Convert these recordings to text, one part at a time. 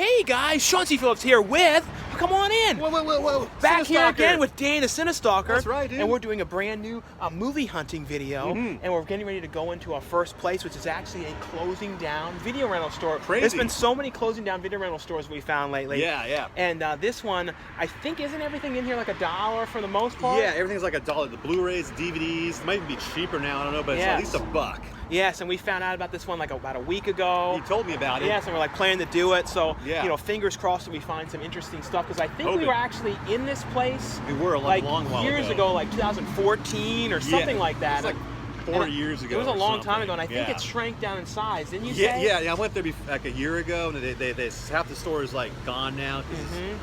Hey guys, Sean C. Phillips here with, come on in. Whoa. Back here again with Dan the Cinestalker. That's right, dude. And we're doing a brand new movie hunting video. And we're getting ready to go into our first place, which is actually a closing down video rental store. Crazy. There's been so many closing down video rental stores we found lately. Yeah. And this one, I think, isn't everything in here like $1 for the most part? Yeah, everything's like $1. The Blu-rays, DVDs, it might even be cheaper now, I don't know, but it's at least $1. Yes, and we found out about this one like about a week ago. He told me about it. Yes, and we're like planning to do it. So, yeah. you know, fingers crossed that we find some interesting stuff. Because I think we were actually in this place. We were like a long while years ago, like 2014 or something like that. It was like 4 years ago. It was a long time ago, and I think it it shrank down in size. Didn't you say? Yeah. I went there like a year ago, and they half the store is like gone now.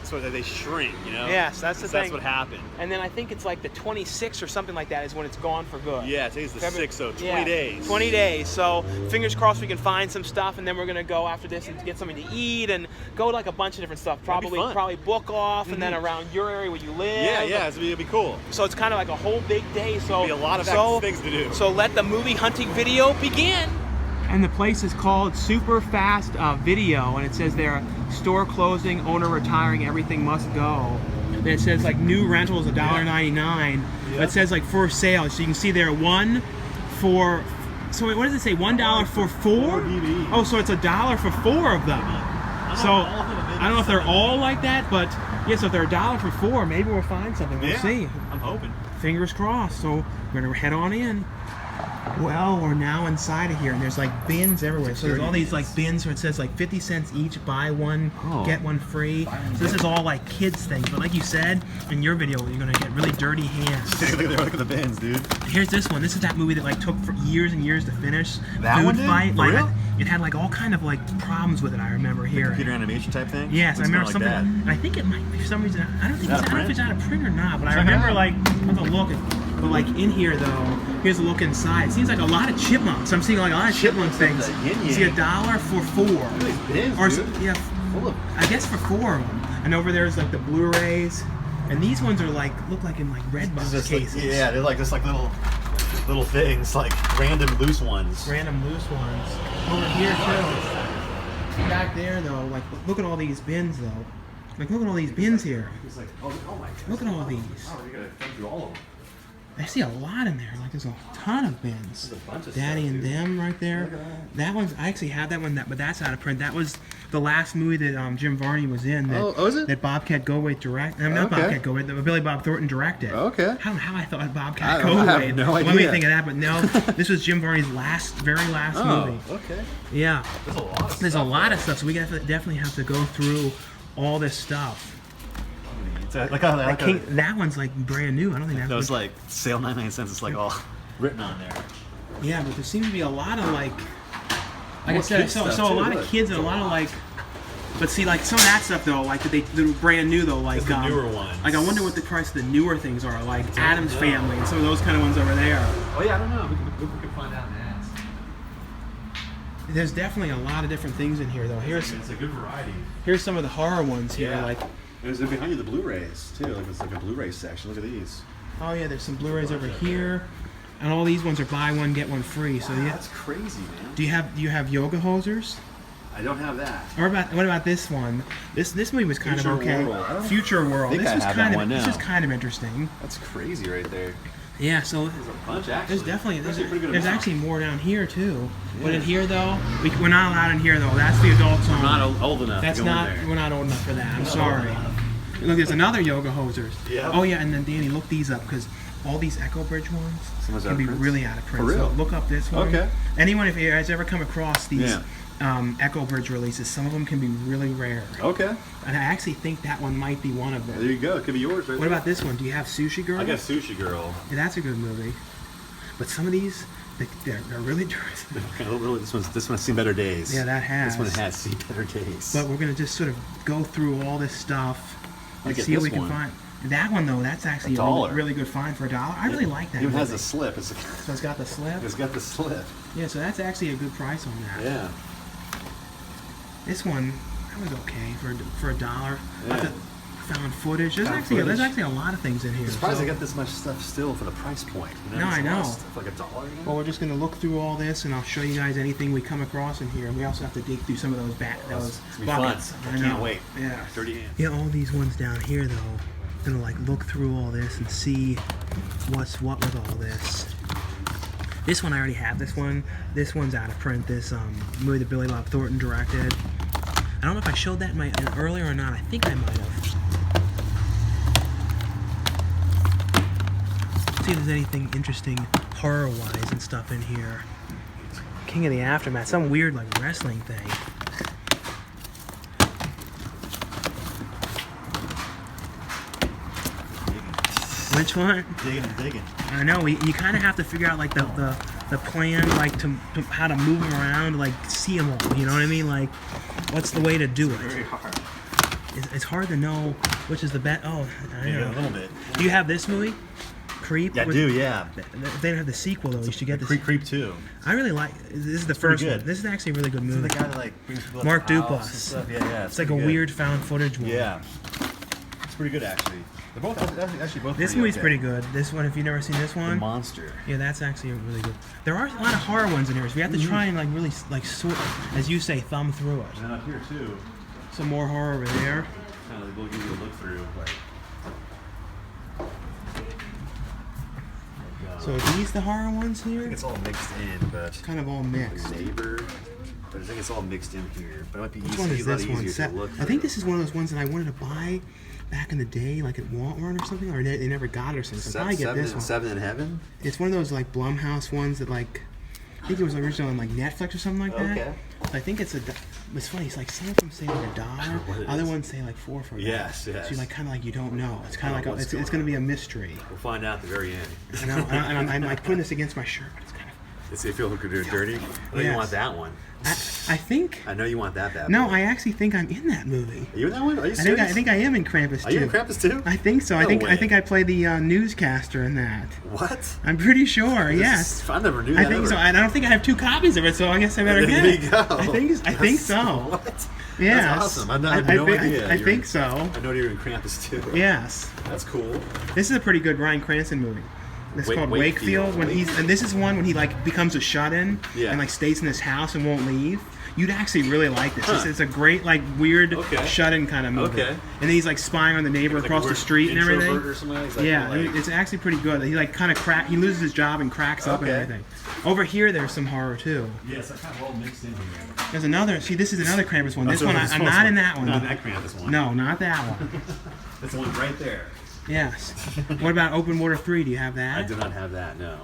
So they shrink, you know. Yes, that's the thing. That's what happened. And then I think it's like the 26th or something like that is when it's gone for good. Yeah, today's the 6th, so 20 days. 20 days. So fingers crossed we can find some stuff, and then we're gonna go after this and get something to eat and go to like a bunch of different stuff. Probably book off, and then around your area where you live. Yeah, it'll be cool. So it's kind of like a whole big day. So it'll be a lot of things to do. So let the movie hunting video begin. And the place is called Superfast Video, and it says there, store closing, owner retiring, everything must go. And it says like new rentals $1.99. It says like for sale, so you can see there one for. So wait, what does it say? $1 for 4? DVDs. Oh, so it's $1 for 4 of them. So I don't know if they're all like that, but yeah. So if they're $1 for 4, maybe we'll find something. We'll see. I'm hoping. Fingers crossed. So we're gonna head on in. Well, we're now inside of here, and there's like bins everywhere. So there's all these like bins where it says like 50 cents each, buy one, get one free. So this is all like kids things. But like you said in your video, you're gonna get really dirty hands. Look at the bins, dude. Here's this one. This is that movie that like took for years and years to finish. That one did? Fight. For real? It had like all kind of like problems with it. I remember here. Computer animation type thing. Yes, I remember like something. that. And I think it might be for some reason. I don't think I don't know if it's out of print or not. But I Check it remember out. like I have to look at. But like in here though, here's a look inside. It seems like a lot of chipmunks. I'm seeing like a lot of chipmunk things. See $1 for 4. Or yeah, I guess for 4 of them. And over there's like the Blu-rays, and these ones are like look like in like Redbox cases. Like, yeah, they're like just like little things, like random loose ones. Random loose ones. Over here too. Back there though, like look at all these bins though. Like look at all these bins here. It's like, oh my God. Look at all these. Oh, you gotta come through all of them. I see a lot in there. Like there's a ton of bins. There's a bunch of Daddy stuff, and dude. Them right there. Look at That one's I actually have that one, but that's out of print. That was the last movie that Jim Varney was in. That, is it? That Bobcat Goldthwait directed. Not Bobcat Goldthwait. That Billy Bob Thornton directed. Okay. I don't know how I thought Bobcat I Goldthwait. have no idea. Let me think of that, but no. This was Jim Varney's very last movie. Okay. Yeah. There's a lot of stuff. There's a lot of stuff, so we definitely have to go through all this stuff. That one's like brand new. I don't think that was like sale 99 cents. It's like all written on there. Yeah, but there seems to be a lot of like I said, so a lot of kids and a lot of like. But see, like some of that stuff though, like they're brand new though, like the newer ones. Like I wonder what the price of the newer things are, like Addams Family and some of those kind of ones over there. Oh yeah, I don't know. We can find out and ask. There's definitely a lot of different things in here though. It's a good variety. Here's some of the horror ones here, like. There's behind you the Blu-rays too. Like it's like a Blu-ray section. Look at these. Oh yeah, there's some Blu-rays over here, and all these ones are buy one get one free. So yeah, that's crazy, man. Do you have yoga hosers? I don't have that. Or what about this one? This movie was kind of okay. Future World. This is kind of interesting. That's crazy right there. Yeah, so there's a bunch actually. There's actually more down here too. Yeah. But in here though, we're not allowed in here though. That's the adults only. We're not old enough. That's not. We're not old enough for that. I'm sorry. Look, there's another yoga hosers. Yeah. Oh yeah, and then Danny, look these up because all these Echo Bridge ones can be really out of print. For real? So look up this one. Okay. Anyone, if you guys ever come across these Echo Bridge releases, some of them can be really rare. Okay. And I actually think that one might be one of them. There you go. It could be yours, right? What about this one? Do you have Sushi Girl? I got Sushi Girl. Yeah, that's a good movie. But some of these, they're really This one's seen better days. Yeah, that has. This one has seen better days. But we're gonna just sort of go through all this stuff and see what we can find. That one though, that's actually a really good find for $1. I really like that. It even has a slip. So it's got the slip? It's got the slip. Yeah, so that's actually a good price on that. Yeah. This one, that was okay for $1. Yeah. found footage. There's actually a lot of things in here. I'm surprised I got this much stuff still for the price point. You know, no, I know. Stuff like $1. Well, we're just going to look through all this, and I'll show you guys anything we come across in here. And we also have to dig through some of those buckets. I can't wait. Yeah. Dirty hands. Yeah, all these ones down here, though. I'm gonna like look through all this and see what's what with all this. This one I already have. This one's out of print. This movie that Billy Bob Thornton directed. I don't know if I showed that in earlier or not. I think I might have. See if there's anything interesting horror-wise and stuff in here. King of the Aftermath, some weird like wrestling thing. Which one? Digging. I know. You kind of have to figure out like the plan, like to how to move them around, like see them all. You know what I mean? Like, what's the way to do it? Very hard. It's hard to know which is the best. Oh, I know. A little bit. Do you have this movie? Creep? Yeah, I do. Yeah. They don't have the sequel though. You should get this. Creep 2. I really like. This is the first one. This is actually a really good movie. Is it the guy that like brings people Mark to the house Duplass. and stuff? Yeah. It's like a weird found footage one. Yeah. It's pretty good actually. They're both actually both. This movie's pretty good. This one, if you've never seen this one, The Monster. Yeah, that's actually really good. There are a lot of horror ones in here, so we have to try and like really like sort, as you say, thumb through it. And then up here too. Some more horror over there. Kind of we'll give you a look through. So are these the horror ones I here? think it's all mixed in, but It's kind of all mixed. Neighbor. But I think it's all mixed in here. But it might be Which one is this one? easier to look I think this is one of those ones that I wanted to buy back in the day, like at Walmart or something, or they never got it or something. So I get this one. Seven in Heaven? It's one of those like Blumhouse ones that like, I think it was originally on like Netflix or something like that. Okay. I think it's funny. It's like some of them say like $1, other ones say like $4 for $1. Yes. So you like kind of like you don't know. It's kind of like it's going to be a mystery. We'll find out at the very end. I know. And I'm like putting this against my shirt, but it's kind of. Does it feel dirty? I know you want that one. I think. I know you want that bad No, boy. I actually think I'm in that movie. Are you in that one? Are you serious? I think I am in Krampus too. Are you in Krampus too? I think so. No I think way. I play the newscaster in that. What? I'm pretty sure. Yes. I never knew that. I think so. And I don't think I have 2 copies of it, so I guess I better get it. There you go. I think so. What? Yes. That's awesome. I had no idea. I think so. I know you're in Krampus too. Yes. That's cool. This is a pretty good Bryan Cranston movie. It's called Wakefield. And this is one when he like becomes a shut-in and like stays in his house and won't leave. You'd actually really like this. Huh. It's a great like weird shut-in kind of movie. Okay. And then he's like spying on the neighbor across the street and everything. Or something. Yeah, it's actually pretty good. He like kind of he loses his job and cracks up and everything. Over here, there's some horror too. Yes, that kind of all mixed in here. There's another. See, this is another Krampus one. This one, I'm not in that one. Not that Krampus one. No, not that one. That's the one right there. Yes. What about Open Water 3? Do you have that? I do not have that. No.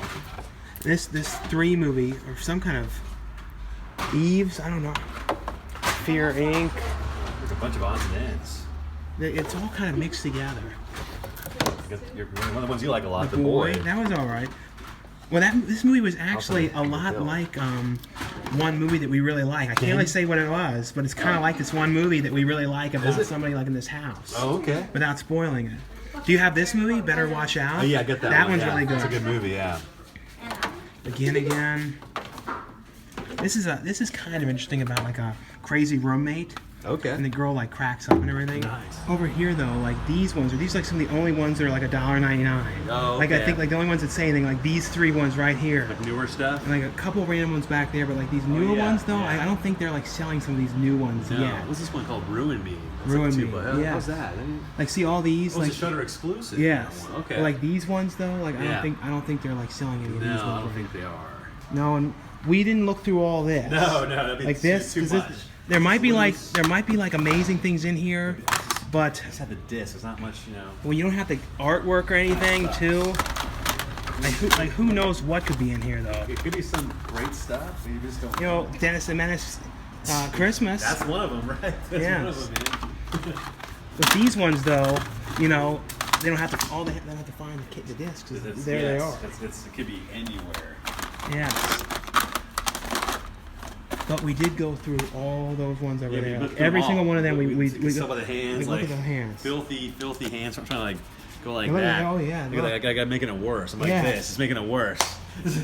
This 3 movie or some kind of Eves. I don't know. Fear Inc. There's a bunch of odds and ends. It's all kind of mixed together. You're one of the ones you like a lot. The Boy. That was all right. Well, this movie was actually a lot like one movie that we really like. I can't really say what it was, but it's kind of like this one movie that we really like about somebody like in this house. Oh, okay. Without spoiling it. Do you have this movie, Better Watch Out? Oh, yeah, I get that. That one's really good. It's a good movie, yeah. Again. This is kind of interesting about like a crazy roommate. Okay. And the girl like cracks up and everything. Nice. Over here though, like these ones, are these like some of the only ones that are like $1.99? Oh, okay. Like I think like the only ones that say anything, like these 3 ones right here. Like newer stuff? And like a couple random ones back there, but like these newer ones though, I don't think they're like selling some of these new ones yet. What's this one called? Ruin Me. Ruin Me. Yeah. What's that? Like see all these It's like a Shudder exclusive. Yes. Okay. Like these ones though, like I don't think they're like selling any of these ones. No, I don't think they are. No, and we didn't look through all this. No, that'd be like this. too much. There might be like amazing things in here, but I just have the disc. There's not much, you know. Well, you don't have the artwork or anything too. Like who knows what could be in here though? It could be some great stuff. You just don't. You know, Dennis the Menace, Christmas. That's one of them, right? That's one of them, man. But these ones though, you know, they don't have to. They don't have to find the discs. There they are. It could be anywhere. Yes. But we did go through all those ones over there. Like, every single one of them. We some of the hands, look like at the hands. filthy hands. I'm trying to like Go like that. Oh yeah. Look at that guy making it worse. I'm like this. It's making it worse.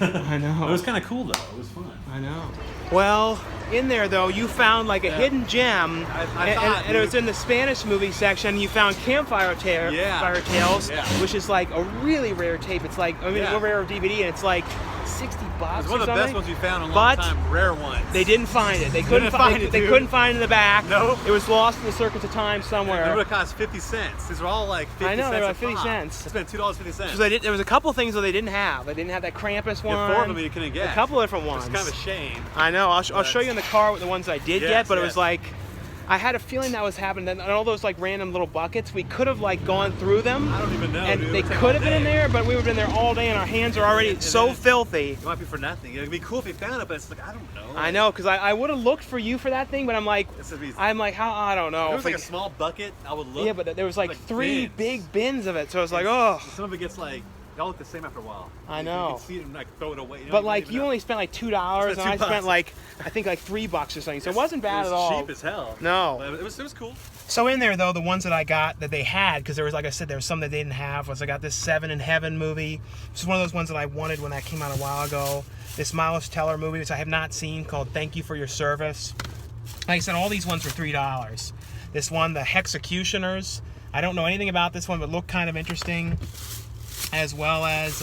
I know. It was kind of cool though. It was fun. I know. Well, in there though, you found like a hidden gem, and it was in the Spanish movie section. You found Campfire Fire Tales, which is like a really rare tape. It's like a rare DVD, and it's like $60 It's or one of the something. best ones we found in a long time. Rare ones. They didn't find it. They couldn't find it. They couldn't find it in the back. Nope. It was lost in the circuits of time somewhere. It would have cost 50 cents. These are all like 50 cents. I know, they were like 50 cents. I spent $2.50. So there was a couple things that they didn't have. They didn't have that Krampus one. 4 of them you couldn't get. A couple of different ones. It's kind of a shame. I know. I'll show you in the car with the ones I did get, but it was like, I had a feeling that was happening. And all those like random little buckets, we could have like gone through them. I don't even know. And dude. they could have been in there, but we would have been there all day, and our hands are already so filthy. It might be for nothing. It'd be cool if you found it, but it's like I don't know. I know, because I would have looked for you for that thing, but I'm like, how I don't know. If it was like a small bucket, I would look. Yeah, but there was like 3 big bins of it, so I was like, oh. Some of it gets like. They all look the same after a while. I know. You can see it and like throw it away. But like you only spent like $2, and I spent like I think like $3 or something. So it wasn't bad at all. Cheap as hell. No. But it was cool. So in there though, the ones that I got that they had, because there was, like I said, there was some that they didn't have. Was I got this 7 in Heaven movie. This is one of those ones that I wanted when that came out a while ago. This Miles Teller movie, which I have not seen, called Thank You for Your Service. Like I said, all these ones were $3. This one, The Hexecutioners. I don't know anything about this one, but looked kind of interesting. As well as,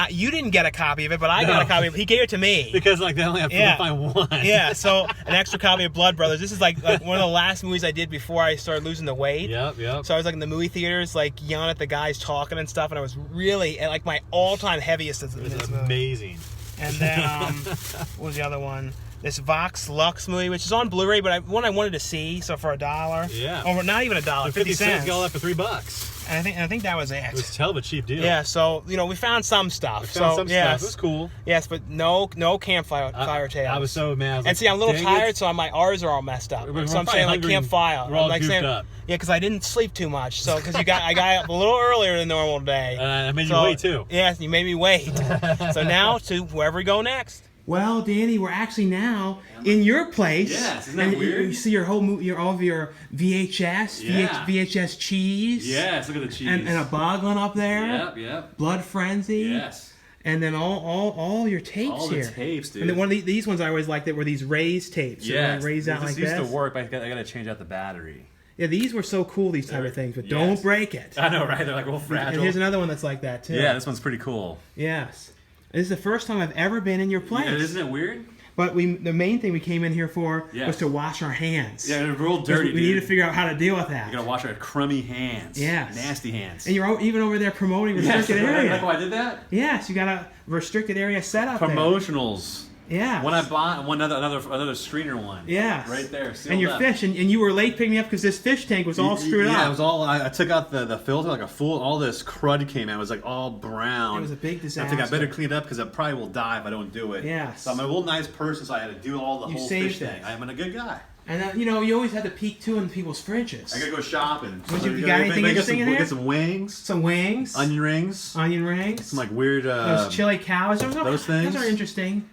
you didn't get a copy of it, but I got a copy of it. He gave it to me. Because like they only have to find one. Yeah, so an extra copy of Blood Brothers. This is like one of the last movies I did before I started losing the weight. Yep. So I was like in the movie theaters, like yelling at the guys talking and stuff, and I was really at like my all-time heaviest in this movie. Amazing. And then, what was the other one? This Vox Lux movie, which is on Blu-ray, but one I wanted to see, so for $1. Yeah. Or not even $1, 50 cents. Got all that for $3. And I think that was it. It was a hell of a cheap deal. Yeah, so we found some stuff. We found some stuff. It was cool. Yes, but no Campfire Tales. I was so mad. And see, I'm a little tired, so my R's are all messed up. So I'm saying like Campfire. We're all like goofed saying, up. Yeah, because I didn't sleep too much. So because I got up a little earlier than normal today. I made you wait too. Yes, you made me wait. So now to wherever we go next. Well, Danny, we're actually now in your place. Yes, isn't that weird? You see your whole all of your VHS, VHS cheese. Yes, look at the cheese. And a Boglin up there. Yep. Blood Frenzy. Yes. And then all your tapes here. All the tapes, dude. And then one of these ones I always liked that were these raised tapes. Yes. So raised out like this. This used to work, but I got to change out the battery. Yeah, these were so cool, these type of things, but don't break it. I know, right? They're like real fragile. And here's another one that's like that, too. Yeah, this one's pretty cool. Yes. This is the first time I've ever been in your place. Yeah, isn't it weird? But the main thing we came in here for was to wash our hands. Yeah, they're real dirty, We need to figure out how to deal with that. You gotta wash our crummy hands. Yes. Nasty hands. And you're even over there promoting restricted area. Like why I did that? Yes, you got a restricted area set up Promotionals. Yeah. When I bought another screener one. Yes. Right there. And your fish, and you were late picking me up because this fish tank was all screwed up. Yeah, it was all. I took out the filter, like a full. All this crud came out. It was like all brown. It was a big disaster. I think I better clean it up because I probably will die if I don't do it. Yes. So I'm a real nice person, so I had to do all the whole fish thing. I'm a good guy. And then, you always had to peek too in people's fridges. I gotta go shopping. You got anything interesting in there? Get some wings. Some wings. Onion rings. Onion rings. Some like weird. Those chili cows. Those things. Those are interesting.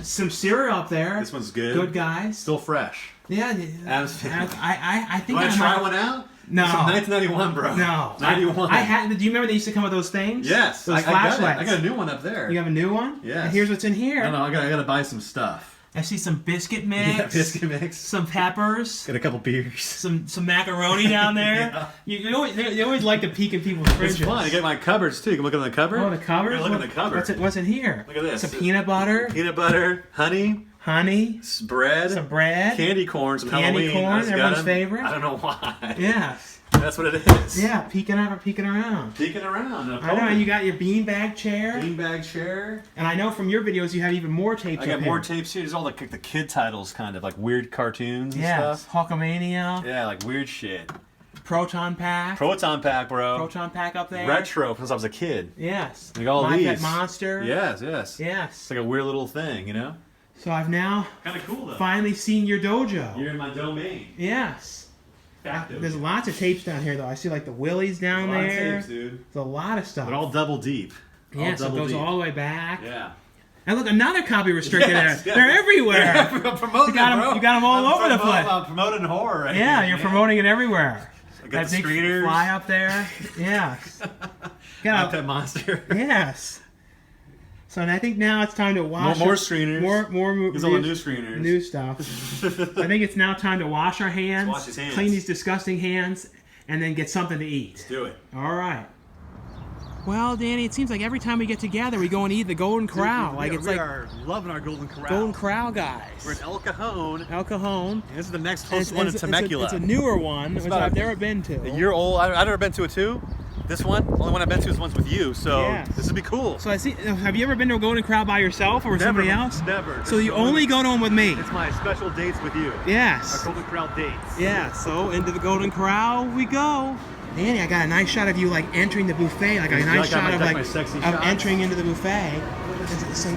Some cereal up there. This one's good. Good guys. Still fresh. Yeah. I think you want to try one out? No. This is 1991, bro. No. 91. I had. Do you remember they used to come with those things? Yes. Those flashlights. I got a new one up there. You have a new one? Yes. And here's what's in here. I gotta buy some stuff. I see some biscuit mix. Yeah, biscuit mix. Some peppers. Got a couple beers. Some macaroni down there. You always like to peek in people's fridges. It's fun. You get my cupboards too. You can look in the cupboard. Oh, the cupboard? Look in the cupboard. What's in here? Look at this. Some peanut butter. Peanut butter, honey. Bread. Some bread. Candy corn. Some candy Halloween. corn. Everyone's favorite. I don't know why. Yes. That's what it is. Yeah, peeking around. Peeking around. I know, and you got your beanbag chair. Beanbag chair. And I know from your videos you have even more tapes. I got more tapes here. There's all the kid titles, kind of like weird cartoons and stuff. Hulkamania. Yeah, like weird shit. Proton Pack. Proton Pack, bro. Proton Pack up there. Retro since I was a kid. Yes. Like all My these. Pet Monster. Yes. Yes. It's like a weird little thing, you know? So I've now kind of cool, though. Finally seen your dojo. You're in my domain. Yes. There's lots of tapes down here, though. I see like the Willies down there. A lot of tapes, dude. There's a lot of stuff. But all double deep. Yeah, so it goes all the way back. Yeah. And look, another copy restricted there. They're everywhere. Yeah, promoting you got them all over the place. I'm promoting horror right Yeah, here, you're promoting it everywhere. got the big screeners. fly up there. Yes. Got that monster. Yes. So I think now it's time to wash. More screeners. More Here's all the new screeners. New stuff. I think it's now time to wash our hands. Wash his hands. Clean these disgusting hands, and then get something to eat. Let's do it. All right. Well, Danny, it seems like every time we get together, we go and eat the Golden Corral. We are loving our Golden Corral. Golden Corral guys. We're in El Cajon. El Cajon. This is the next closest one in Temecula. It's a newer one, which I've never been to. A year old. I've never been to it too. This one, the only one I've been to is one's with you, so this would be cool. So I see. Have you ever been to a Golden Corral by yourself or with somebody else? Never. So you only go to them with me. It's my special dates with you. Yes. Our Golden Corral dates. Yeah. So into the Golden Corral we go. Danny, I got a nice shot of you like entering the buffet, like a nice shot of entering into the buffet. Some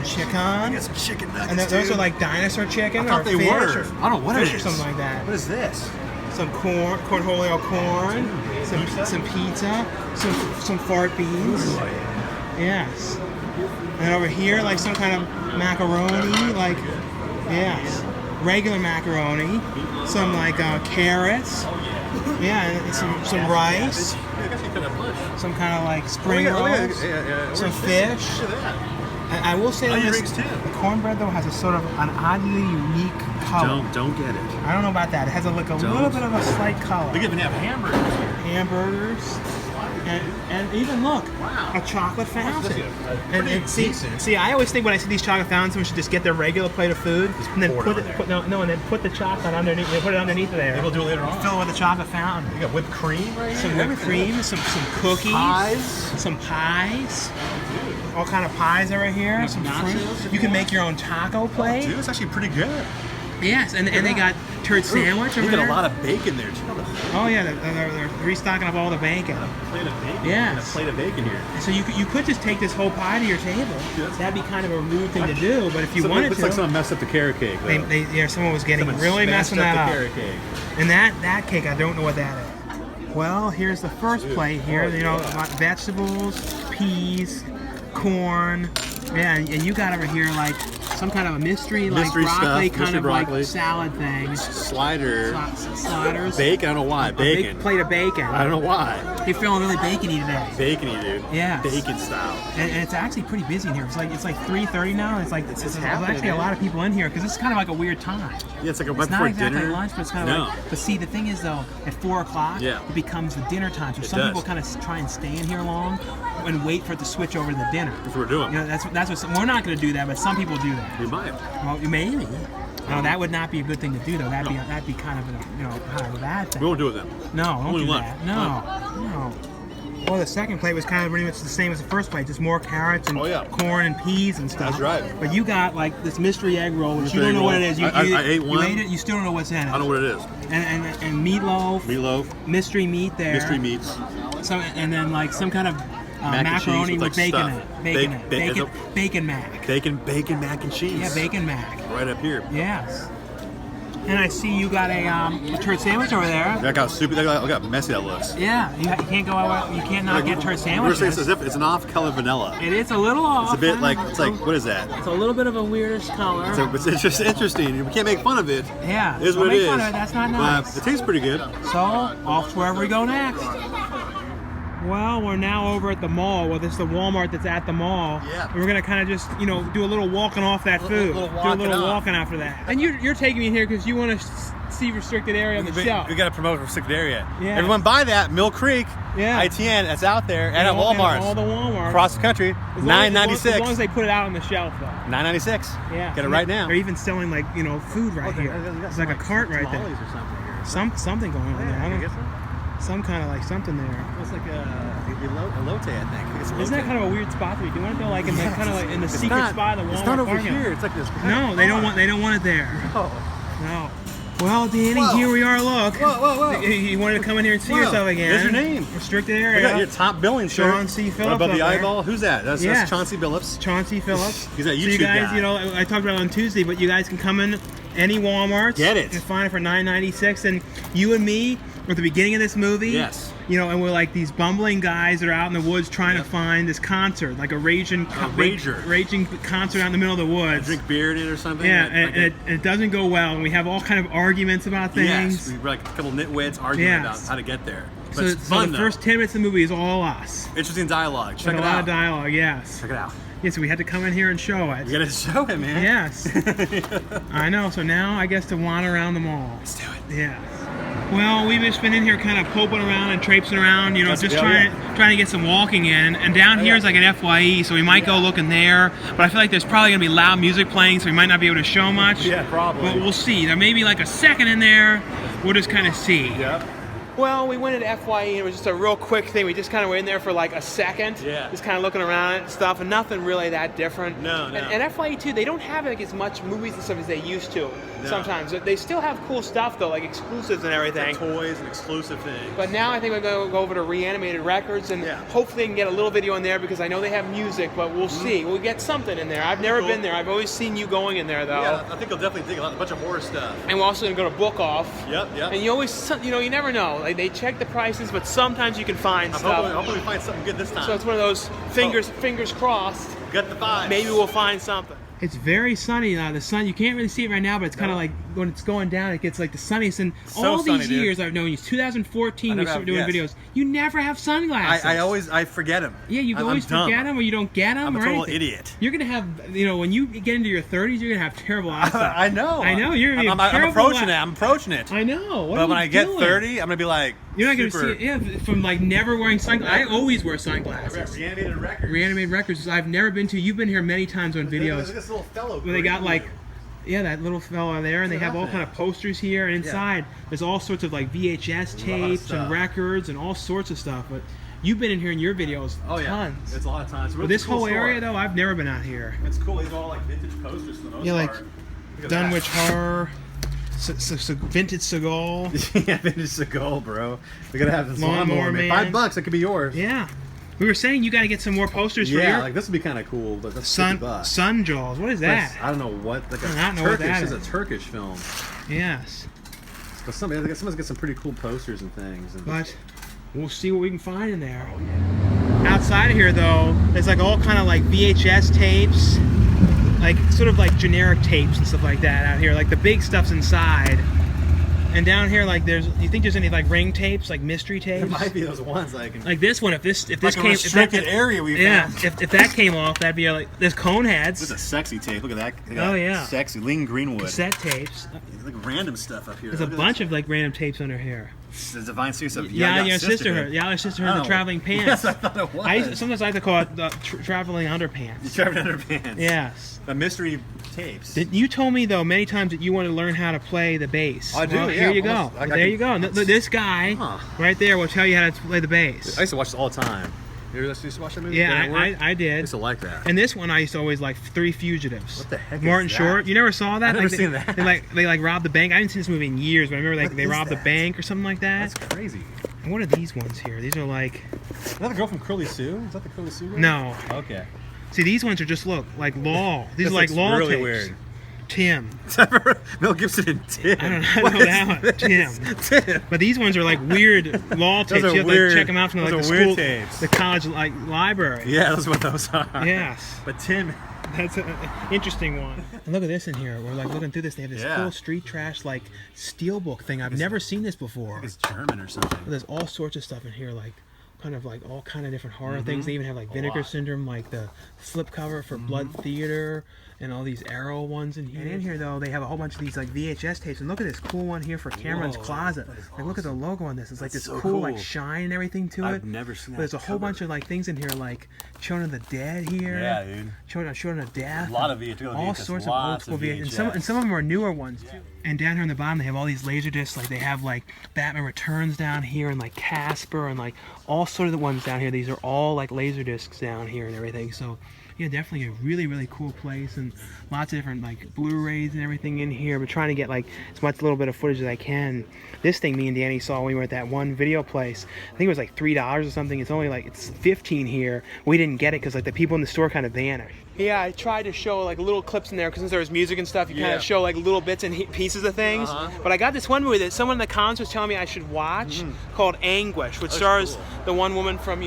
chicken. Got some chicken nuggets. And those are like dinosaur chicken I thought or they fish were. or I don't know what fish it or is. something like that. What is this? Some cornholio corn, some pizza, some fart beans. Yes. And over here, like some kind of macaroni, like yes, regular macaroni. Some like carrots. Yeah, and some rice. Some kind of like spring rolls. Some fish. I will say this: the cornbread though has a sort of an oddly unique color. Don't get it. I don't know about that. It has a little bit of a slight color. We even have hamburgers here. Hamburgers. And even look, a chocolate fountain. And see, I always think when I see these chocolate fountains, someone should just get their regular plate of food and then put the chocolate underneath. Put it underneath there. Maybe we'll do it later on. Fill it with a chocolate fountain. You got whipped cream right here. Some whipped cream, some cookies, some pies. All kind of pies over here. Some fruit. You can make your own taco plate. Dude, it's actually pretty good. Yes, and they got turd sandwich over there. there. You got a lot of bacon there too. Oh yeah, they're restocking up all the bacon. A plate of bacon. Yes. And a plate of bacon here. So you could just take this whole pie to your table. That'd be kind of a rude thing to do, but if you wanted to. Looks like someone messed up the carrot cake. Someone was really messing that up. Carrot cake. And that cake, I don't know what that is. Well, here's the first plate here. You know, vegetables, peas, corn. Yeah, and you got over here like some kind of a mystery broccoli stuff, kind of like salad thing. Sliders. Bacon, I don't know why. A big plate of bacon. I don't know why. You're feeling really bacony today. Bacony, dude. Yeah. Bacon style. And it's actually pretty busy in here. It's like 3:30 now. And there's actually a lot of people in here because it's kind of like a weird time. Yeah, it's like it's not exactly dinner. lunch, but it's kind of like. But see, the thing is though, at 4 o'clock, it becomes the dinner time. So some people kind of try and stay in here long and wait for it to switch over to the dinner. That's what we're doing. You know, that's what we're not going to do that, but some people do that. We might. Well, maybe. No, that would not be a good thing to do, though. That'd be kind of a kind of a bad thing. We won't do it then. No, don't do that. No. Well, the second plate was kind of pretty much the same as the first plate, just more carrots and corn and peas and stuff. That's right. But you got like this mystery egg roll, which you don't know what it is. I ate one. You ate it. You still don't know what's in it. I don't know what it is. And meatloaf. Mystery meat there. Mystery meats. And then like some kind of macaroni with bacon in it. Bacon mac. Bacon mac and cheese. Yeah, bacon mac. Right up here. Yes. And I see you got a turd sandwich over there. Look how messy that looks. Yeah, you can't go out. You can't not get turd sandwiches. It's as if it's an off-color vanilla. It is a little off. It's a bit like what is that? It's a little bit of a weirdish color. It's just interesting. We can't make fun of it. Yeah, it is what it is. Fun of it. That's not nice. But it tastes pretty good. So off to wherever we go next. Well, we're now over at the mall. Well, this is the Walmart that's at the mall. Yeah. And we're gonna kind of just, do a little walking off that food. Do a little walking after that. And you're taking me here because you want to see restricted area on the shelf. We gotta promote restricted area. Yeah. Everyone buy that Mill Creek. Yeah. ITN. That's out there and at Walmart. All the Walmart across the country. $9.96. As long as they put it out on the shelf, though. $9.96. Yeah. Get it right now. They're even selling food right here. There's like a cart right there. Something going on there. I don't know. Some kind of something there. It's like a elote, I think. Isn't that kind of a weird spot to be doing it though? Like in the kind of like in the secret spot of the Walmart. It's not over here. It's like this. No, they don't want it there. No. Well, Danny, here we are. Look. Whoa. You wanted to come in here and see yourself again. There's your name. Restricted area. You got your top billing, sir. Chauncey Phillips. Above the eyeball. Who's that? That's Chauncey Phillips. Chauncey Phillips. He's that YouTube so you guys, guy. I talked about it on Tuesday, but you guys can come in any Walmart. Get it. And find it for $9.96, and you and me at the beginning of this movie. Yes. You know, and we're like these bumbling guys that are out in the woods trying to find this concert, like a raging concert out in the middle of the woods. Drink beer in it or something. Yeah, and it doesn't go well, and we have all kind of arguments about things. Yes, we're like a couple nitwits arguing about how to get there. But it's so fun, the first 10 minutes of the movie is all us. Interesting dialogue. Check it out. A lot of dialogue, yes. Check it out. Yeah, so we had to come in here and show it. You gotta show it, man. Yes. I know, so now I guess to wander around the mall. Let's do it. Yeah. Well, we've just been in here kind of poking around and traipsing around, you know, just trying to get some walking in. And down here is like an FYE, so we might go looking there. But I feel like there's probably going to be loud music playing, so we might not be able to show much. Yeah, probably. But we'll see. There may be like a second in there. We'll just kind of see. Yep. Well, we went into FYE and it was just a real quick thing. We just kind of were in there for like a second. Yeah. Just kind of looking around and stuff, and nothing really that different. No. And FYE too, they don't have like as much movies and stuff as they used to. Sometimes they still have cool stuff though, like exclusives and everything. Toys and exclusive things. But now I think we're going to go over to Reanimated Records, and hopefully I can get a little video in there because I know they have music, but we'll see. We'll get something in there. I've never been there. I've always seen you going in there though. Yeah, I think you'll definitely dig a bunch of horror stuff. And we're also going to go to Book Off. Yep. And you always, you know, you never know. Like they check the prices, but sometimes you can find stuff. Hopefully we find something good this time. So it's one of those fingers crossed. Got the vibes. Maybe we'll find something. It's very sunny now. The sun, you can't really see it right now, but it's kind of like when it's going down, it gets like the sunniest. And all these years I've known you, 2014 we started doing videos. You never have sunglasses. I forget them. Yeah, you always forget them, or you don't get them. I'm a or total anything. idiot. You're gonna have, you know, when you get into your 30s, you're gonna have terrible eyesight. I know. You're gonna be I'm approaching it. I'm approaching it. I know. But when I get 30, I'm gonna be like. You're not going to see it, yeah, from like never wearing sunglasses. I always wear sunglasses. Reanimated Records. Reanimated Records. I've never been to. You've been here many times on videos. There's this little fellow. Where they got like, that little fella there, and they have all kind of posters here. And inside, there's all sorts of like VHS tapes and records and all sorts of stuff. But you've been in here in your videos tons. It's a lot of times. But this whole area though, I've never been out here. It's cool. These are all like vintage posters for the most part. Like Dunwich Horror. Vintage Seagull. Yeah, vintage Seagull, bro. We gotta have this lawnmower man. $5, it could be yours. Yeah. We were saying you gotta get some more posters for your... Yeah, like this would be kind of cool, but that's $50. Sun Jaws. What is that? I don't know what. Like I don't know what that is. It's a Turkish film. Yes. But somebody's got some pretty cool posters and things. But we'll see what we can find in there. Outside of here, though, there's like all kind of like VHS tapes. Like sort of like generic tapes and stuff like that out here. Like the big stuff's inside, and down here like you think there's any like ring tapes, like mystery tapes? There might be those ones like this one. If this like came, if that came off, that'd be like there's Coneheads. This is a sexy tape. Look at that. Oh yeah, sexy Ling Greenwood. Cassette tapes. Like random stuff up here. There's a bunch of like random tapes under here. The Divine Series of Your Sisterhood. Yeah, Your Sisterhood, the Traveling Pants. Yes, I thought it was. Sometimes I like to call it the Traveling Underpants. The Traveling Underpants. Yes. The mystery tapes. You told me though many times that you want to learn how to play the bass. I do. Well, Yeah. Here you go. There you go. This guy right there will tell you how to play the bass. I used to watch this all the time. You used to watch that movie? Yeah, I did. I used to like that. And this one I used to always like Three Fugitives. What the heck Martin is that? Short. You never saw that? I've never seen that. They robbed the bank. I haven't seen this movie in years, but I remember they robbed the bank or something like that. That's crazy. And what are these ones here? These are like... Is that the girl from Curly Sue? Is that the Curly Sue girl? No. Okay. See, these ones are just, look, like law. These are like law really tapes. Weird. Tim. Mel Gibson and Tim. I don't know that one. Tim. But these ones are like weird law tapes. You have to check them out from like the school, tapes. the college like library. Yeah, that's what those are. Yes. But Tim. That's an interesting one. And look at this in here. We're like looking through this. They have this cool street trash like steelbook thing. I've never seen this before. It's German or something. But there's all sorts of stuff in here, like kind of like all kind of different horror things. They even have like Vinegar Syndrome, like the slipcover for Blood Theater, and all these Arrow ones in here. And in here though, they have a whole bunch of these like VHS tapes. And look at this cool one here for Cameron's Closet. Like look at the logo on this. It's like this so cool like shine and everything to it. I've never seen that. But there's a whole bunch of like things in here, like Children of the Dead here. Yeah, dude. Children of Death. A lot of VHS. All sorts of old school VHS. And some of them are newer ones too. And down here on the bottom, they have all these laser discs. Like they have like Batman Returns down here, and like Casper, and like all sorts of the ones down here. These are all like laser discs down here and everything. So Yeah, definitely a really, really cool place, and lots of different like Blu-rays and everything in here. But trying to get like as much little bit of footage as I can. This thing me and Danny saw when we were at that one video place. I think it was like $3 or something. It's only like it's 15 here. We didn't get it because like the people in the store kind of vanished. Yeah, I tried to show like little clips in there because since there was music and stuff, you kind of show like little bits and pieces of things. But I got this one movie that someone in the comments was telling me I should watch called Anguish, which stars the one woman from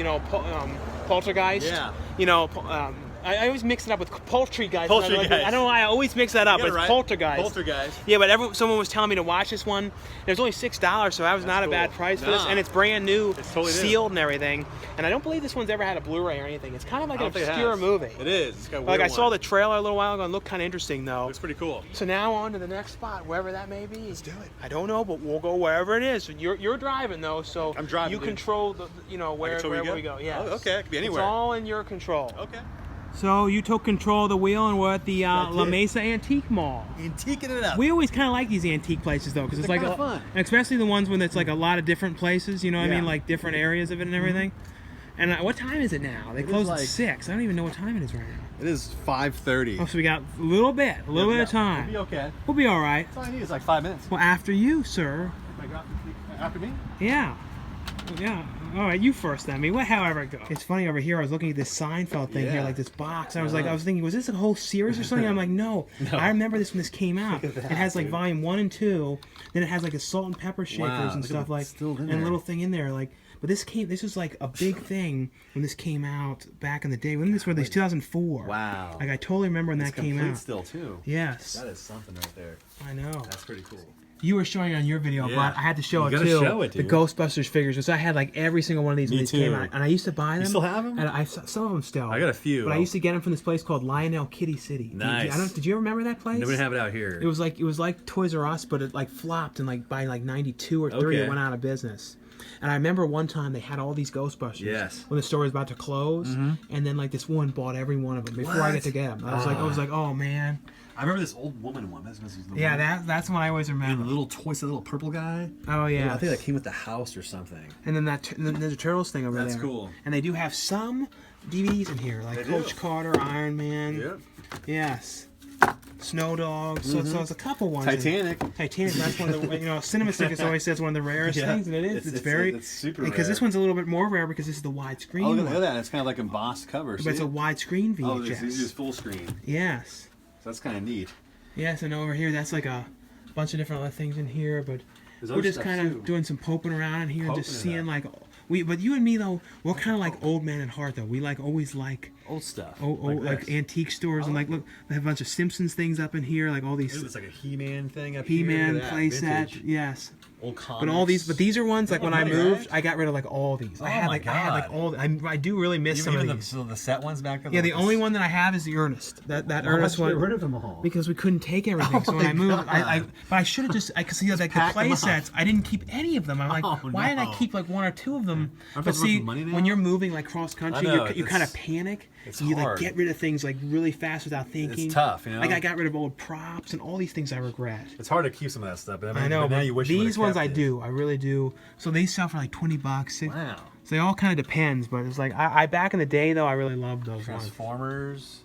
Poltergeist. Yeah. I always mix it up with Poultrygeist. I don't know why I always mix that up, but it's Poltergeist. Poltergeist. Yeah, but someone was telling me to watch this one. It was only $6, so that was not a bad price for this, and it's brand new, it's totally sealed and everything. And I don't believe this one's ever had a Blu-ray or anything. It's kind of like an obscure movie. It is. It's got a weird like I saw one. the trailer a little while ago and looked kind of interesting though. Looks pretty cool. So now on to the next spot, wherever that may be. Let's do it. I don't know, but we'll go wherever it is. You're driving though, so I'm driving. You control the wherever we go. Yeah. Oh, okay, it could be anywhere. It's all in your control. Okay. So you took control of the wheel and we're at the La Mesa Antique Mall. Antiquing it up. We always kind of like these antique places though, because it's like fun. Especially the ones when it's like a lot of different places. You know what I mean, like different areas of it and everything. And what time is it now? They close at 6. I don't even know what time it is right now. It is 5:30. Oh, so we got a little bit of time. We'll be okay. We'll be all right. That's all I need is like 5 minutes. Well, after you, sir. After me? Yeah. Yeah. All right, you first then. However it goes. It's funny over here. I was looking at this Seinfeld thing here, like this box. I was thinking, was this a whole series or something? I'm like, no. I remember this when this came out. It has like volume 1 and 2. Then it has like the salt and pepper shakers and stuff like, and a little thing in there like. But this was like a big thing when this came out back in the day. When this was 2004. Wow. Like I totally remember when that came out. Still too. Yes. That is something right there. I know. That's pretty cool. You were showing it on your video, but I had to show it too. Show it, the Ghostbusters figures, which I had like every single one of these when these came out, and I used to buy them. You still have them? And some of them still. I got a few. But I used to get them from this place called Lionel Kitty City. Nice. Did you ever remember that place? No, we didn't have it out here. It was like Toys R Us, but it like flopped and like by like 92 or 3 it went out of business. And I remember one time they had all these Ghostbusters. Yes. When the store was about to close, and then like this woman bought every one of them before I get to get them. I was like, oh man. I remember this old woman one. That's one I always remember. And the little toy, the little purple guy. Oh yeah. I think that came with the house or something. And then there's a Turtles thing over there. That's cool. And they do have some DVDs in here, like Coach Carter, Iron Man. Yep. Yes. Snow Dogs. So it's a couple ones. Titanic. That's one of the Cinestalkers always says one of the rarest things, and it is. It's super rare. Because this one's a little bit more rare because this is the widescreen. Oh, look at that! It's kind of like embossed cover. But it's a widescreen VHS. Oh, this is full screen. Yes. So that's kind of neat. Yes, and over here, that's like a bunch of different other things in here, but we're just kind of doing some poking around in here and just seeing like but you and me though, we're kind of like old man at heart though. We always like old stuff, like antique stores, and like look, they have a bunch of Simpsons things up in here, like all these. It's like a He-Man thing up He-Man playset, yes. Old comics. But these are ones like when I moved, I got rid of like all these. I had like all. I do really miss some of these. The set ones back there. Yeah, the only one that I have is the Ernest. That Ernest one. Get rid of them all. Because we couldn't take everything. So when I moved, but I should have just. I could see like the play sets. I didn't keep any of them. I'm like, why did I keep like 1 or 2 of them? But see, when you're moving like cross country, you kind of panic. You like get rid of things like really fast without thinking. It's tough, you know. Like I got rid of old props and all these things I regret. It's hard to keep some of that stuff. But I know. But now you wish these ones I do. I really do. So they sell for like $20. Wow. So they all kind of depends, but it's like I back in the day though I really loved those Transformers.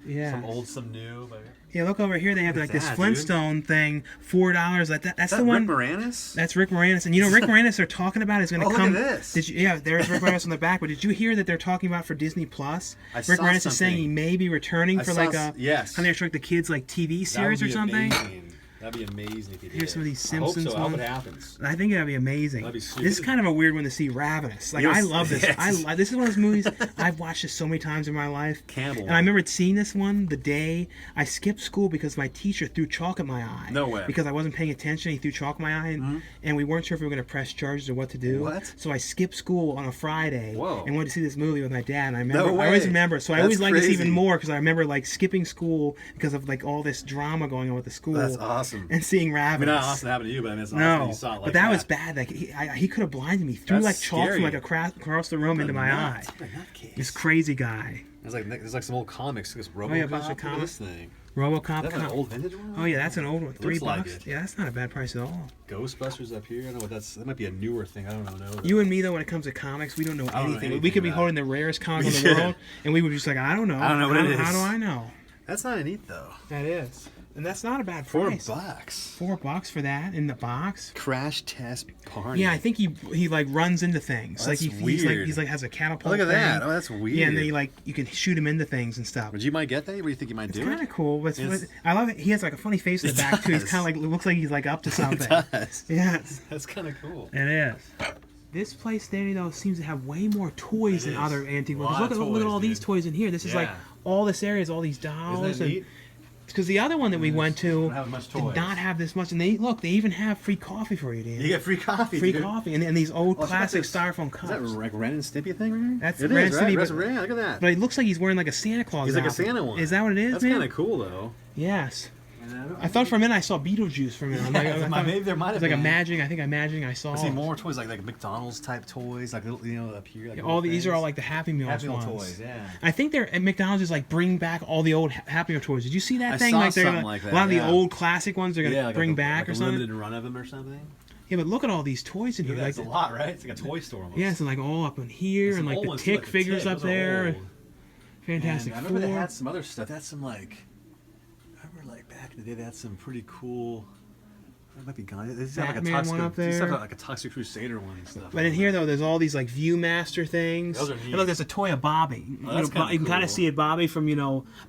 Yeah. Some old, some new. But... Yeah, look over here. They have like this Flintstone thing, $4. Like that's the one. Rick Moranis? That's Rick Moranis, and Rick Moranis they're talking about is going to come. Look at this. There's Rick Moranis on the back. But did you hear that they're talking about for Disney Plus? Rick Moranis is saying he may be returning for like a the kids like TV series or something. Amazing. That'd be amazing if you did. Here's some of these Simpsons ones. I hope so. I hope it happens. I think that'd be amazing. That'd be sweet. This is kind of a weird one to see. Ravenous. Like I love this. This is one of those movies I've watched this so many times in my life. Cannibal. And I remember seeing this one the day I skipped school because my teacher threw chalk at my eye. No way. Because I wasn't paying attention. He threw chalk at my eye, and we weren't sure if we were going to press charges or what to do. What? So I skipped school on a Friday and went to see this movie with my dad. And I remember. No way. I always remember. So I always like this even more because I remember like skipping school because of like all this drama going on with the school. That's awesome. awesome. and seeing rabbits. I mean, not awesome to happen to you, but I mean, it's awesome No, that you saw it like but that was bad. Like he could have blinded me. Threw That's like chalk scary. from like across the room into my eye. What a nutcase. This crazy guy. There's like some old comics. This RoboCop. yeah, a bunch of Look at comics. this thing. RoboCop. Is that an old vintage one? Oh yeah, that's an old one. $3. like it. Yeah, that's not a bad price at all. Ghostbusters up here. I don't know what that's. That might be a newer thing. I don't know. You and me though, when it comes to comics, we don't know I don't know anything. anything We could be about holding the rarest comic in the world, and we would be just like, I don't know. I don't know what it is. How do I know? That's not neat though. That is, and that's not a bad $4. price. $4 for that in the box. Crash Test Party. Yeah, I think he like runs into things. Oh, like that's he's weird. like has a catapult. Look at that. thing. Oh, that's weird. Yeah, and then you can shoot him into things and stuff. Would you might get that? What do you think you might It's do? kind of cool. But I love it. He has like a funny face in the back too. He's kind of like looks like he's like up to something. It does. Yes, That's kind of cool. it is. This place, Danny, though, seems to have way more toys than other antique ones. Lot of Look at all toys, these dude. toys in here. This is like Yeah. all this area is all these dolls. Isn't that neat? Because the other one that we went to Don't have much did toys. not have this much. And they even have free coffee for you, Danny. You get free coffee. Free dude. coffee and these old Oh, classic check out this. styrofoam cups. Is that like Ren and Stimpy thing right here? That's it Ren is, and Stimpy, right? That's but- Ren. Look at that. But it looks like he's wearing like a Santa Claus He's like a outfit. Santa one. Is that what it is, That's man? kind of cool though. Yes. I thought for a minute I saw Beetlejuice for a minute. Maybe there might have It's like been. imagining. I think I saw. I see more toys like McDonald's type toys, like little, up here. Like All little these are all things. like the Happy Meals Happy Meal ones. toys, yeah. I think they're at McDonald's is like bring back all the old Happy Meal toys. Did you see that I thing? saw Like they're something gonna, like that, a lot of the yeah. old classic ones they're gonna Yeah, like bring a, back like or a something. limited run of them or something. Yeah, but look at all these toys in here. That's Like a lot, right? It's like a toy store almost. yeah, it's like all up in here There's and some like old the ones, too, Tick like the figures Tick. up Those are there. old. Fantastic And I remember they Four. had some other stuff. That's some like. I remember like back in the day they had some pretty cool. It might be gone. This like a Batman Toxic, one up these there. stuff like a Toxic Crusader one and stuff. But in here though, there's all these like Viewmaster things. Those are And neat. look, there's a toy of Bobby. Oh, that's kinda you can kind cool. of see it, Bobby from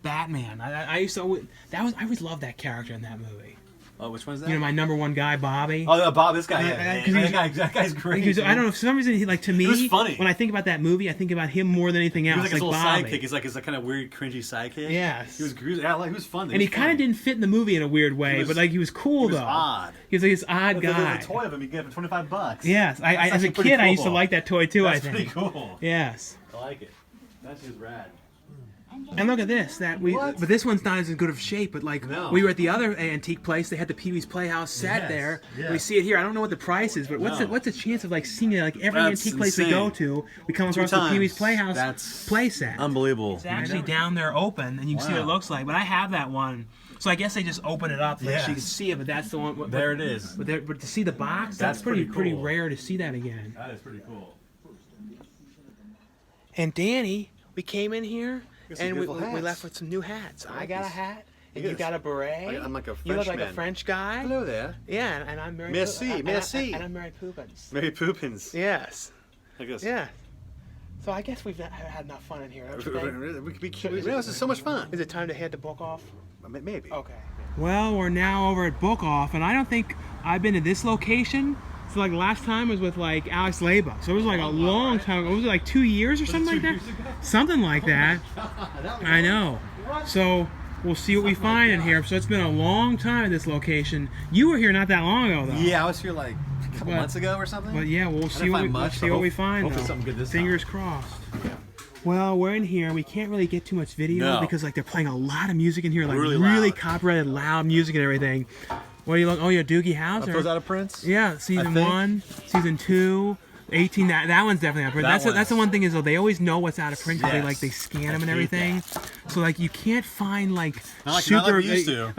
Batman. I used to I always loved that character in that movie. Oh, which one's that? My number one guy, Bobby. Oh, Bob, this guy. Yeah, Yeah, 'cause he's- that guy's great. Because I don't know, for some reason, to me, was funny. when I think about that movie, I think about him more than anything He else. was like his little Bobby. sidekick. He's like his kind of weird, cringy sidekick. Yes. He was fun. And he kind of didn't fit in the movie in a weird way, was- but like he was cool He was though. odd. He was like this odd guy. There's a toy of him. You get for $25. Yes, I That's as a actually pretty kid, I used to cool. like that toy too. That's I think. pretty cool. Yes. I like it. That's just rad. And look at this. What? But this one's not as good of shape. But like No. we were at the other antique place, they had the Pee Wee's Playhouse set Yes, there. yes. We see it here. I don't know what the price is, but what's No. the chance of like seeing it? Like every That's antique place we insane. go to, we come 2 across the Pee Wee's times. Playhouse That's play set. Unbelievable. It's actually down there open, and you can see what it Wow. looks like. But I have that one, so I guess they just open it up so Yes. you can see it. But that's the one. There it is. But to see the box, That's pretty pretty cool. rare to see that again. That is pretty cool. And Danny, we came in here Got some and we beautiful hats. left with some new hats. I got a this. hat, and Look you at got a this. beret. I'm like a You look like a Frenchman. French guy. Hello there. Yeah, and I'm Mary. Merci, merci. And I'm Mary Poopins. Mary Poopins. Yes. Look at this. Yeah. So I guess we've had enough fun in here. Don't you think? This is so much fun. Is it time to hit the book off? Maybe. Okay. Well, we're now over at Book Off, and I don't think I've been to this location. So like last time was with like Alex Leba. So it was like a long time ago. Was it like 2 years or something like that? Something like that. I know. So we'll see what we find in here. So it's been a long time at this location. You were here not that long ago, though. Yeah, I was here like a couple months ago or something. But yeah, we'll I see didn't what find we, much, we'll see what we find. hopefully Though. something good this Fingers crossed. Well, we're in here. We can't really get too much video No. because like they're playing a lot of music in here, like Really really loud. copyrighted loud music and everything. What are you looking? Oh, you're Doogie Howser. Those out of Prince? Yeah, season think. 1, season 2, 18. That one's definitely out of print. That's the one thing is though they always know what's out of print because they scan them and I hate everything. So like you can't find like Not like we used to.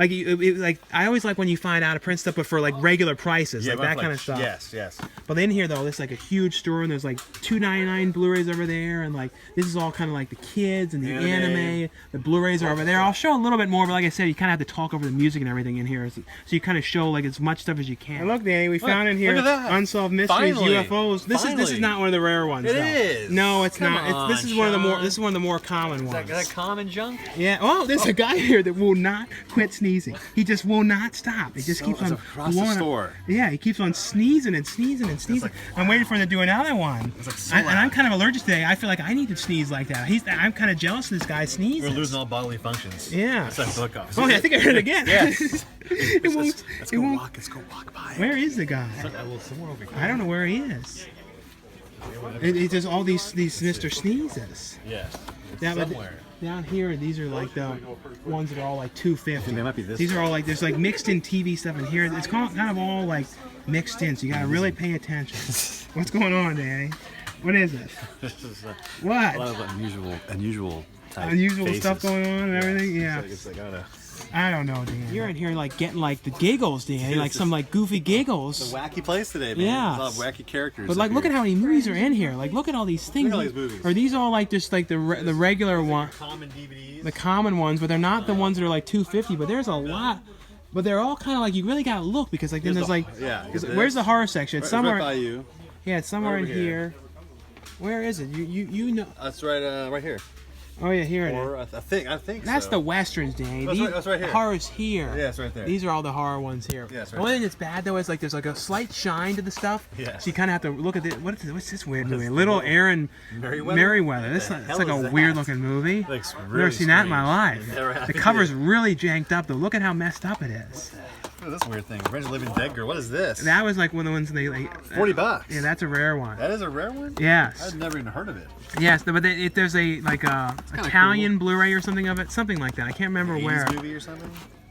like I always like when you find out of print stuff, but for like regular prices, like that kind of stuff. Yes. But in here though, there's like a huge store and there's like $2.99 Blu-rays over there, and like this is all kind of like the kids and the anime. The Blu-rays are over there. I'll show a little bit more, but like I said, you kind of have to talk over the music and everything in here, so you kind of show like as much stuff as you can. And look, Danny, we found in here look at that. Unsolved Mysteries, Finally. UFOs. This is Finally. not one of the rare ones. It though. is. No, it's Come not. on, This is one of the more. Sean. This is one of the more common Is ones. that common junk? Yeah. Oh, there's a guy here that will not quit sneezing. He just will not stop. He just keeps on across the blowing up. store. Yeah, he keeps on sneezing and sneezing and sneezing. I'm waiting for him to do another one. It's like so And I'm loud. kind of allergic today. I feel like I need to sneeze like that. I'm kind of jealous of this guy sneezing. We're losing all bodily functions. Yeah. That's that book off. Oh, yeah, I think I heard it again. Yes. It won't. Let's It go won't. walk. Let's go walk by. Where is the guy? Somewhere over here. I don't know where he is. It does all these Mr. Sneezes. Yes. Yeah, but Somewhere. down here, these are like the ones that are all like $250. They might be this. These are all like, there's like mixed in TV stuff in here. It's kind of all like mixed in, so you gotta really pay attention. What's going on, Danny? What is it? What? A lot of unusual Unusual stuff going on and everything. Yeah. It's like I don't know, Dan. You're in here like getting like the giggles, Dan. Like some like goofy giggles. It's a wacky place today, man. Yeah. There's a lot of wacky characters. But like, look at how many movies are in here. Like, look at all these things. Look at all these movies. Are these all like just like the regular one? Common DVDs. The common ones, but they're not the ones that are like $250. But there's a lot. But they're all kind of like, you really gotta look, because like then there's like, where's the horror section? It's somewhere. Right by you. Yeah, it's somewhere in here. Where is it? You know. That's right here. Oh yeah, here it Or is. I think That's so. the westerns, Danny. That's right here. Horror's here. Yeah, it's right there. These are all the horror ones here. Yeah, it's right the only thing that's bad though is like there's like a slight shine to the stuff. Yeah. So you kind of have to look at it. What's this weird movie? Little Aaron Merriweather. This it's like a weird looking movie. Looks I've really never seen that in my life. Never The happened cover's yet. really janked up though. Look at how messed up it is. Look at this weird thing. Revenge of the Living Dead Girl. What is this? That was like one of the ones they like. $40. Yeah, that's a rare one. That is a rare one? Yes. I've never even heard of it. Yes, but there's a like a Italian Blu-ray or something of it, something like that. I can't remember where. Movie or something?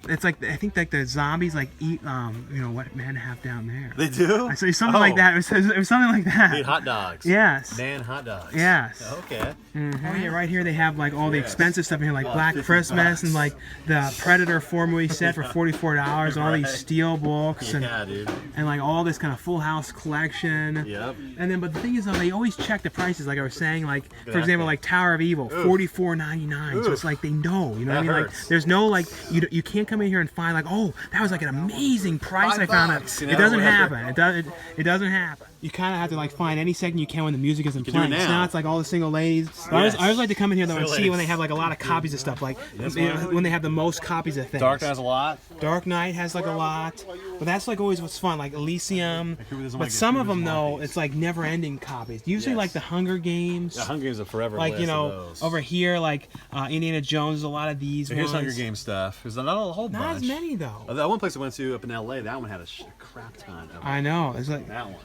It's like, I think like the zombies like eat you know what men have down there. They do? I saw something like that. It was something like that. They eat hot dogs. Yes. Man hot dogs. Yes. Okay. Oh yeah, right here they have like all the expensive stuff in here, like Black Christmas and like the Predator 4 movie set for $44 and all these steel books and dude. and like all this kind of Full House collection. Yep. And then, but the thing is though, they always check the prices. Like I was saying, like for example, like Tower of Evil, $44.99. So it's like they know, you know what I mean? Like there's no like you can't come in here and find like, oh, that was like an amazing price. I found it. You know, It doesn't whatever. happen. It doesn't happen. You kind of have to like find any second you can when the music isn't playing. do it now. Now it's like all the single ladies. I always like to come in here though and see ladies. when they have like a lot of copies of stuff. Like you know, when they have the most copies of things. Dark has a lot. Dark Knight has like a lot, but that's like always what's fun, like Elysium. But some of them though, it's like never-ending copies. Usually like the Hunger Games. The Hunger Games are forever. Like list you know, of those. over here like Indiana Jones, a lot of these. Here's ones. Hunger Games stuff. There's not a whole bunch. Not as many though. That one place I went to up in LA, that one had a crap ton of I know. It's like that one.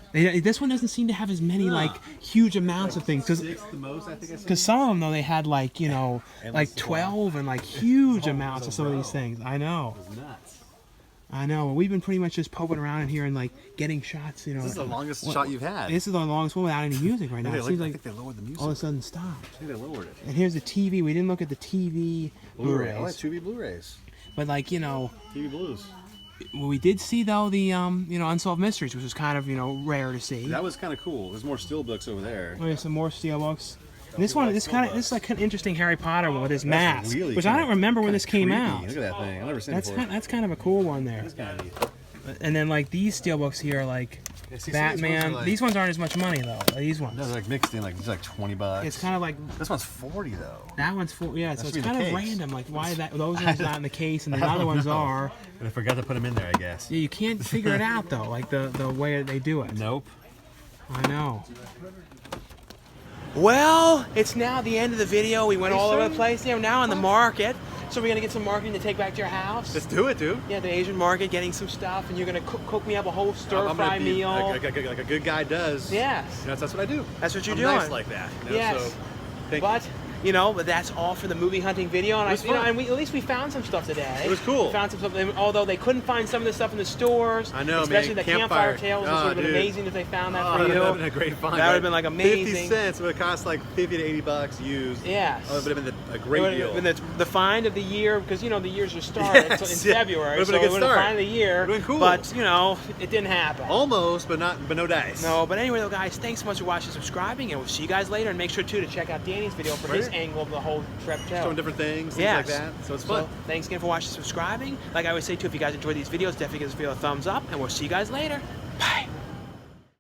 this one doesn't seem to have as many like huge amounts of things The most, I think I because some of them though they had like you know like 12 and like huge amounts of some of these things. I know. nuts. I know. We've been pretty much just poking around in here and like getting shots. You know. This is the longest shot you've had. This is the longest one without any music right now. It seems I like think they lowered the music. all of a sudden stopped. I think they lowered it. And here's the TV. We didn't look at the TV Blu-ray. I like Blu-rays, TV Blu-rays. but like you know, TV Blues. well, we did see though the you know Unsolved Mysteries, which was kind of you know rare to see. That was kind of cool. There's more steelbooks over there. Oh, yeah, some more steelbooks. And this one, this is like an interesting Harry Potter one with his mask, really which I don't remember when this came creepy. out. Look at that thing. I've never seen it before. That's kind of a cool one there. That's kind of neat. And then like these steelbooks here, are like Yeah, see, some of these ones Batman. are like- These ones aren't as much money though. These ones. Those are like mixed in, like it's like $20. It's kind of like This one's 40 though. that one's for yeah. So That it's should be kind of the case. random. Like why that those ones not in the case and the I other don't ones know. are. But I forgot to put them in there, I guess. Yeah, you can't figure it out though. Like the way they do it. Nope. I know. Well, it's now the end of the video. We went all over the place. Yeah, we're now in the market. So we're gonna get some marketing to take back to your house. Let's do it, dude. Yeah, the Asian market, getting some stuff, and you're gonna cook me up a whole stir-fry meal. Like a good guy does. Yes. You know, that's what I do. That's what you're I'm doing. nice like that. You know, Yes. So, thank But you know, but that's all for the movie hunting video, and It was you know, fun. and we at least we found some stuff today. It was cool. We found some stuff, and although they couldn't find some of the stuff in the stores. I know, especially man. the Campfire. Tales. Oh, This would have been dude. amazing if they found that Oh, for you. that would have been a great find. That would have been like amazing. 50 cents would have cost like 50 to 80 bucks used. Yes. Oh, it would have been a It great would deal. have been the find of the year, because you know the years are started Yes, in yeah. February, Would've so been a it good would have start. find of the year. Would've been cool. But you know, it didn't happen. Almost, but no dice. No, but anyway though guys, thanks so much for watching and subscribing, and we'll see you guys later, and make sure too to check out Danny's video for his Right. angle of the whole trip too. Showing different things, things Yes. like that. So it's fun. So, thanks again for watching and subscribing. Like I always say too, if you guys enjoy these videos, definitely give this video a thumbs up, and we'll see you guys later.